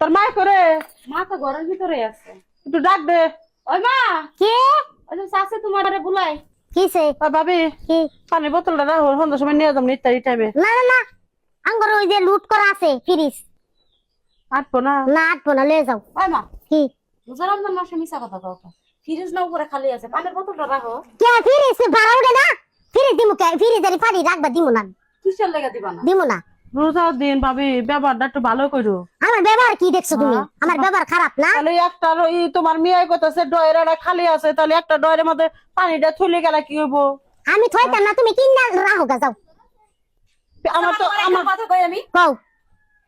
তোর মা করে মা তো ঘরের ভিতরে আছে। একটু ডাক দে। ওই মা, কে ওই যে চাচি তোমারে বুলাই। কিছে ভাবি কি পানির বোতলটা রাখো, সন্ধ্যার সময় নিয়ে যাবো ইত্যাদি টাইমে। না না না আঙ্গর ওই যে লুট করা আছে ফ্রিজ আটবো না। না আটবো না লয়ে যাও ওই মা, কি রোজা রমজান মাসে মিশা কথা কও। ফ্রিজ না উপরে খালি আছে, পানির বোতলটা রাখো। কে ফ্রিজ ভাড়া উঠে না ফ্রিজ দিমু কে ফ্রিজের পানি রাখবা দিমু না কিসের লেগে দিবা না? দিমু না রোজার দিন ভাবি ব্যবহারটা একটু ভালো করো। আমার ব্যবহার কি দেখছো তুমি হ্যাঁ। আমার ব্যবহার খারাপ না তাহলে একটা তোমার মেয়ে কইতাছে ডয়ের খালি আছে, তাহলে একটা ডয়ের মধ্যে পানিটা থলে গেলে কি হইব? আমি থইতাম না তুমি কিনা রাখো গা যাও আমার তো আমার কথা কই আমি, কও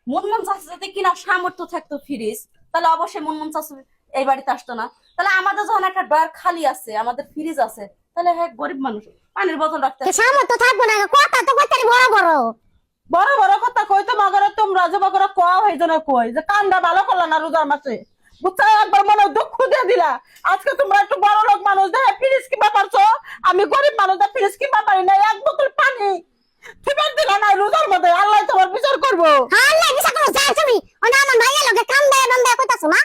মনমন চাচি যদি কিনা সামর্থ্য থাকতো ফ্রিজ, তাহলে অবশ্যই মনমন চাচি এই বাড়িতে আসতো না। তাহলে আমাদের যখন একটা ডয়ার খালি আছে, আমাদের ফ্রিজ আছে, তাহলে হ্যাঁ গরিব মানুষ পানির বোতল রাখতে। সামর্থ্য থাকবো না কথা তো কইতারি বড় বড় বড় বড় কথা কই তো মাগরে তোমরা যে মাগরে কোয়া হইতো না, কই যে কামটা ভালো করলা না রোজার মাসে, বুঝছো? একবার মনে দুঃখ দিয়ে দিলা। আজকে তোমরা একটু বড় লোক মানুষ দেখে ফ্রিজ কিনবা পারছো, আমি গরিব মানুষ দেখে ফ্রিজ কিনবা পারি না। এক বোতল পানি ঠিকান দিলা না রোজার মধ্যে, আল্লাহ তোমার বিচার করবো। আল্লাহ বিশা করো যাও তুমি ওনা আমার ভাইয়ের লগে কাম দেয় নাম দেয় কইতাছো না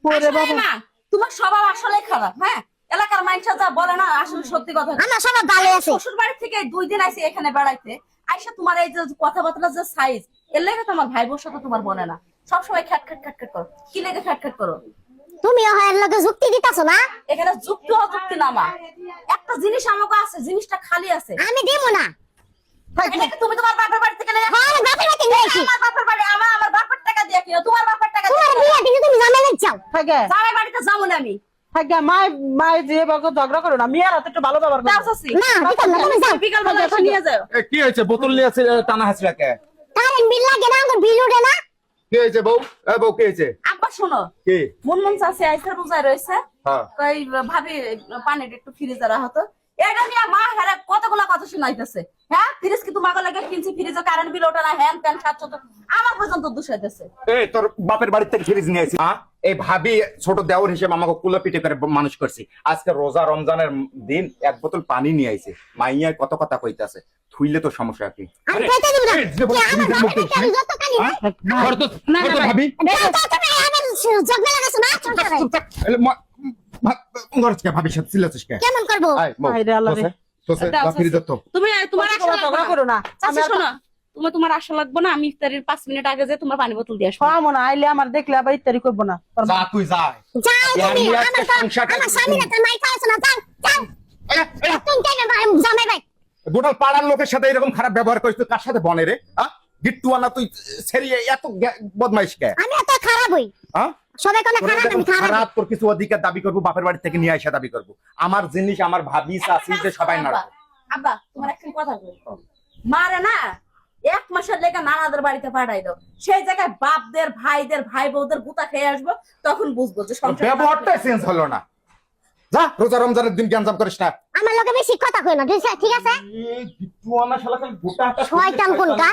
ওরে আসলে বাবা, মা, তোমার স্বভাব আসলে খারাপ। হ্যাঁ, এলাকার মানুষ যা বলে না আসলে সত্যি কথা। আমার সব ভালো আছে শ্বশুর বাড়ি থেকে 2 দিন আইসি এখানে বেড়াইতে, আইসা তোমার এই যে কথাবার্তা যে সাইজ, এর লেগে তো আমার ভাই বোর সাথে তোমার বলে না। সবসময় খ্যাট খ্যাট খ্যাট খ্যাট করো। কি লেগে খ্যাট খ্যাট করো? তুমিও এর লগে যুক্তি দিতাছো না এখানে যুক্তি অযুক্তি না মা, একটা জিনিস আমাকে আছে, জিনিসটা খালি আছে। আমি দিমু না এটা কি তুমি তোমার বাপের বাড়ি থেকে নিয়ে হ্যাঁ বাপের বাড়ি নিয়েছি আমার বাপের বাড়ি, আমার বাপের টাকা দিয়ে কিনো, তোমার বাপের টাকা দিয়ে তোমার বিয়ে দিনে তুমি জামাই যাও থাকে জামাই বাড়িতে যাবো না আমি। থাকে মাই মাই যে বাবা ঝগড়া করো না, মেয়ের হাতে একটু ভালো ব্যবহার যাও করো। চাচি, না দিতাম না তুমি যাও বিকাল বেলা এসে নিয়ে যাও। কি হয়েছে? বোতল নিয়ে আছে টানা হাসিরা কে? কারেন্ট বিল লাগে না আঙ্গুর বিল উঠে না কি হয়েছে বউ? বউ কি হয়েছে? আব্বা শোনো, কি? মনমন চাচি আইসা রোজায় রয়েছে, হ্যাঁ। তাই ভাবি পানিটা একটু ফ্রিজে রাখা হতো। এটা নিয়ে মা হেরা কতগুলা কথা শোনাইতেছে। হ্যাঁ, ফ্রিজ কি তোমাকে লাগে কিনছি, ফ্রিজে কারেন্ট বিল ওঠে না, হ্যান ত্যান 700 আমার পর্যন্ত দোষাইতেছে। এই তোর বাপের বাড়ি থেকে ফ্রিজ নিয়ে আসি। এই ভাবি ছোট দেওর হিসেবে আমাকে কুলো পিঠে করে মানুষ করছি। আজকে রোজা রমজানের দিন এক বোতল পানি নিয়ে আইছে। মাইয়া কত কথা কইতাছে, থুইলে তো সমস্যা কি? আমি কইতে দিব না কি আমার বাপের টাকা যত কানি ভাবি তুমি আমার ঝগড়া লাগাছো না ছোট ভাবির সাথে চিল্লাছিস কে? কেমন করবো আরে আল্লাহ রে। ফ্রিজ তো তুমি তোমার আশা ঝগড়া করো না। চাচি শোনো, তোমার আশা লাগবে না, আমি ইফতারের 5 মিনিট আগে যে তোমার পানি বোতল দিয়ে আসবো। খাওয়া না আইলে আমার দেখলে আবার ইত্যাদি করবো না। যা তুই যা। যাও তুমি আমি আমার একটা সংসার আমার স্বামী না তো মাই খাওয়াছো না যাও যাও তুমি কেন জামাই ভাই গোটাল পাড়ার লোকের সাথে এরকম খারাপ ব্যবহার করিস, তুই কার সাথে বনে রে? গিট্টুয়ানা তুই সেরিয়ে এত বদমাইশ কে? আমি এত খারাপ হই হ্যাঁ, সবাই কোন খারাপ আমি খারাপ খারাপ তোর কিছু অধিকার দাবি করবো, বাপের বাড়ি থেকে নিয়ে আসা দাবি করবো। আমার জিনিস আমার ভাবি চাচি যে সবাই না। আব্বা তোমার একটা কথা বল, মারে না 1 মাসের লেগে নানাদের বাড়িতে পাঠাই দাও, সেই জায়গায় বাপদের ভাইদের ভাই বউদের গুতা খেয়ে আসবো, তখন বুঝবো যে সংসার ব্যবহারটা চেঞ্জ হলো না। যা, রোজা রমজানের দিন গ্যাঞ্জাম করিস না। আমার লগে বেশি কথা কই না ঠিক আছে গিট্টুয়ানা শালা খালি গোটা হাতে শয়তান কোনটা?